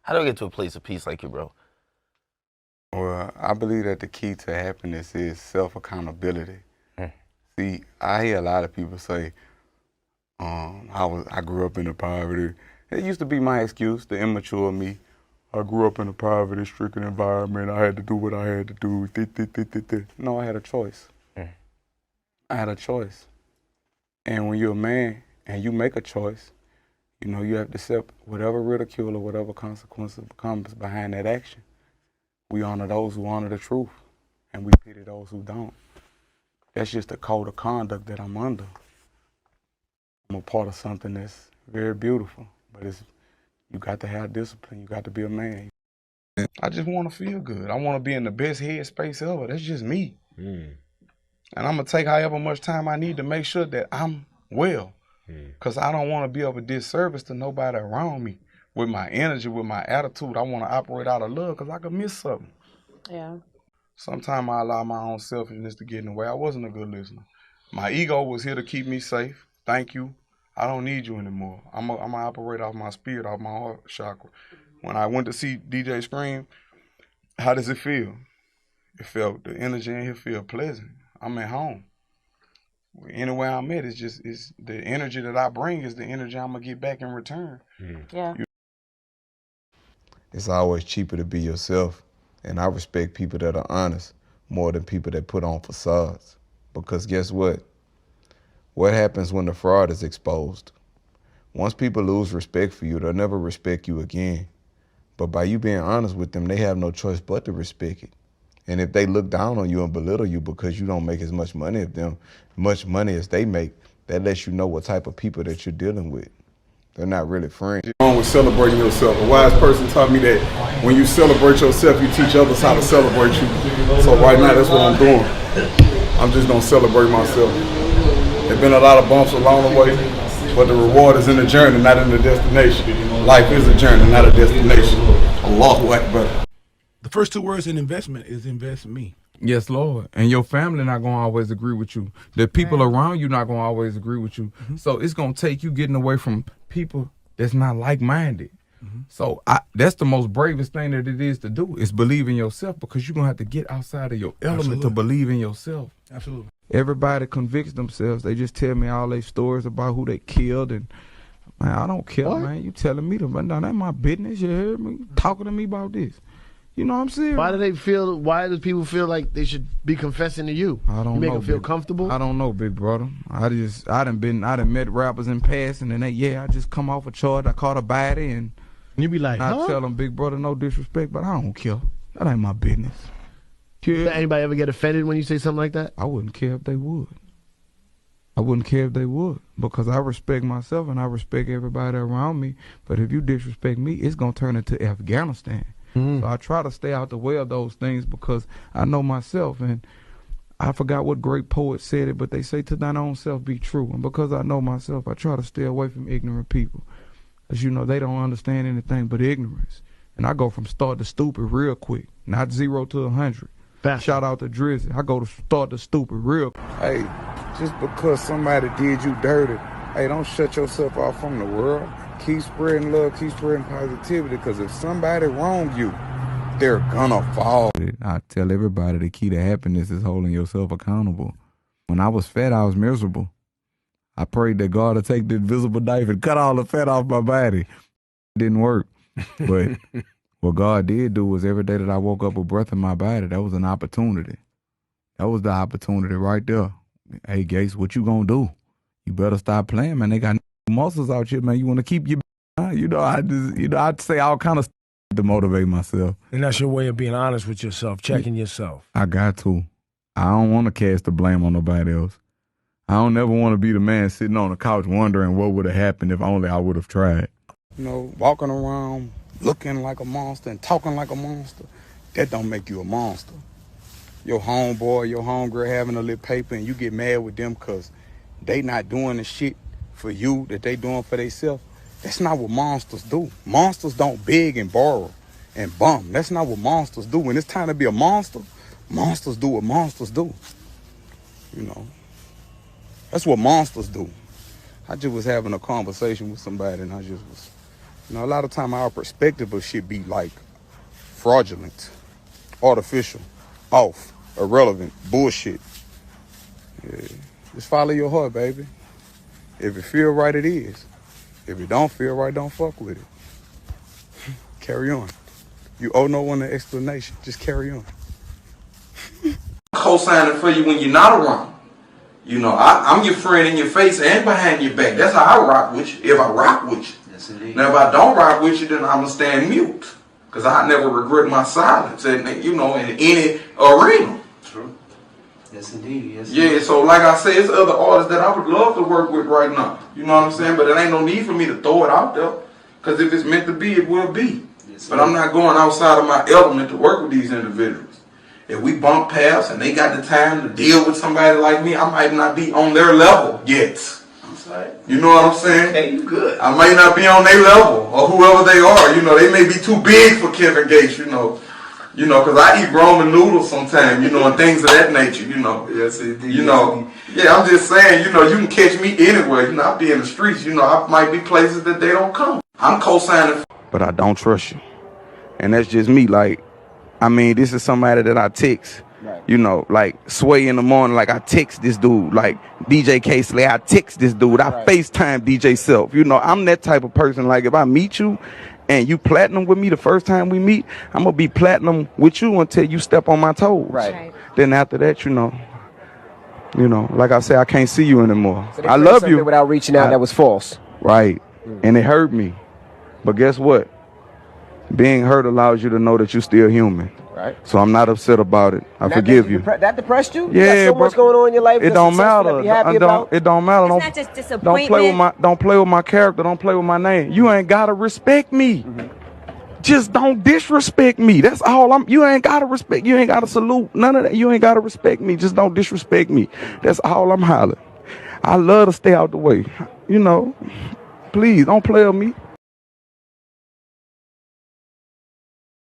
How do I get to a place of peace like you, bro? Well, I believe that the key to happiness is self-accountability. Mm. See, I hear a lot of people say, I grew up in the poverty. It used to be my excuse, the immature me. I grew up in a poverty-stricken environment. I had to do what I had to do. No, I had a choice. Mm. I had a choice. And when you're a man and you make a choice, you know, you have to accept whatever ridicule or whatever consequences comes behind that action. We honor those who honor the truth, and we pity those who don't. That's just a code of conduct that I'm under. I'm a part of something that's very beautiful, but you got to have discipline. You got to be a man. I just want to feel good. I want to be in the best headspace ever. That's just me. And I'm going to take however much time I need to make sure that I'm well. Because I don't want to be of a disservice to nobody around me. With my energy, with my attitude, I want to operate out of love because I could miss something. Yeah. Sometimes I allow my own selfishness to get in the way. I wasn't a good listener. My ego was here to keep me safe. Thank you. I don't need you anymore. I'm going to operate off my spirit, off my heart chakra. When I went to see DJ Scream, how does it feel? It felt, the energy in here feel pleasant. I'm at home. Anywhere I'm at, it's the energy that I bring is the energy I'm going to get back in return. Yeah. It's always cheaper to be yourself. And I respect people that are honest more than people that put on facades. Because guess what? What happens when the fraud is exposed? Once people lose respect for you, they'll never respect you again. But by you being honest with them, they have no choice but to respect it. And if they look down on you and belittle you because you don't make as much money as they make, that lets you know what type of people that you're dealing with. They're not really friends. What's wrong with celebrating yourself? A wise person taught me that when you celebrate yourself, you teach others how to celebrate you. So right now, that's what I'm doing. I'm just gonna celebrate myself. There's been a lot of bumps along the way, but the reward is in the journey, not in the destination. Life is a journey, not a destination. Allahu Akbar. The first two words in investment is invest in me. Yes, Lord. And your family not gonna always agree with you. The people around you not gonna always agree with you. So it's gonna take you getting away from people that's not like-minded. So that's the most bravest thing that it is to do is believe in yourself, because you're gonna have to get outside of your element to believe in yourself. Absolutely. Everybody convicts themselves. They just tell me all their stories about who they killed, and man, I don't care, man. You telling me to run down, that's my business. You heard me talking to me about this. You know what I'm saying? Why do people feel like they should be confessing to you? I don't know. You make them feel comfortable? I don't know, big brother. I done met rappers in passing, and I just come off a charge. I caught a body, and you be like, I tell them, big brother, no disrespect, but I don't care. That ain't my business. Does anybody ever get offended when you say something like that? I wouldn't care if they would. I wouldn't care if they would, because I respect myself and I respect everybody around me. But if you disrespect me, it's gonna turn into Afghanistan. So I try to stay out the way of those things because I know myself, and I forgot what great poet said it, but they say to thine own self be true. And because I know myself, I try to stay away from ignorant people. Because, you know, they don't understand anything but ignorance. And I go from start to stupid real quick, not 0 to 100. Shout out to Drizzy. I go to start to stupid real quick. Hey, just because somebody did you dirty, hey, don't shut yourself off from the world. Keep spreading love, keep spreading positivity, because if somebody wronged you, they're gonna fall. I tell everybody the key to happiness is holding yourself accountable. When I was fat, I was miserable. I prayed that God would take the invisible knife and cut all the fat off my body. It didn't work. But what God did do was every day that I woke up with breath in my body, that was an opportunity. That was the opportunity right there. Hey, Gates, what you gonna do? You better stop playing, man. They got muscles out here, man. You want to keep your, I'd say all kind of stuff to motivate myself. And that's your way of being honest with yourself, checking yourself. I got to. I don't want to cast the blame on nobody else. I don't ever want to be the man sitting on the couch wondering what would have happened if only I would have tried. You know, walking around looking like a monster and talking like a monster, that don't make you a monster. Your homeboy, your homegirl having a little paper and you get mad with them because they not doing the shit for you that they doing for themselves. That's not what monsters do. Monsters don't beg and borrow and bum. That's not what monsters do. When it's time to be a monster, monsters do what monsters do. You know, that's what monsters do. I just was having a conversation with somebody and I just was You know, a lot of time our perspective of shit be like fraudulent, artificial, off, irrelevant, bullshit. Yeah. Just follow your heart, baby. If it feel right, it is. If it don't feel right, don't fuck with it. Carry on. You owe no one an explanation. Just carry on. Co-signing for you when you're not around. You know, I'm your friend in your face and behind your back. That's how I rock with you, if I rock with you. Yes, indeed. Now, if I don't rock with you, then I'm going to stand mute. Because I never regret my silence, you know, in any arena. True. Yes, indeed. Yes, Yeah, indeed. so like I said, it's other artists that I would love to work with right now. You know what I'm saying? But it ain't no need for me to throw it out there. Because if it's meant to be, it will be. Yes, But I'm not going outside of my element to work with these individuals. If we bump paths and they got the time to deal with somebody like me, I might not be on their level yet. I'm sorry. You know what I'm saying? Hey, you good. I might not be on their level or whoever they are. You know, they may be too big for Kevin Gates, you know. You know, because I eat ramen noodles sometimes, you know, and things of that nature, you know. Yes, indeed. You know, yeah, I'm just saying, you know, you can catch me anywhere. You know, I'll be in the streets. You know, I might be places that they don't come. I'm co-signing. But I don't trust you. And that's just me. Like, I mean, this is somebody that I text. Right. You know, like Sway in the morning, like I text this dude. Like DJ K-Slay, I text this dude. I FaceTime DJ Self. You know, I'm that type of person. Like if I meet you and you platinum with me the first time we meet, I'm going to be platinum with you until you step on my toes. Right. Then after that, you know, like I said, I can't see you anymore. So they I played love something you. without reaching out. That was false. Right. And it hurt me. But guess what? Being hurt allows you to know that you're still human. Right. So I'm not upset about it. I forgive you. That depressed you? Yeah, you got so much going on in your life. It don't matter. Be happy about? It don't matter. It's not just disappointment. Don't play with my character. Don't play with my name. You ain't gotta respect me. Just don't disrespect me. That's all you ain't gotta respect. You ain't gotta salute. None of that. You ain't gotta respect me. Just don't disrespect me. That's all I'm hollering. I love to stay out the way. You know. Please don't play with me.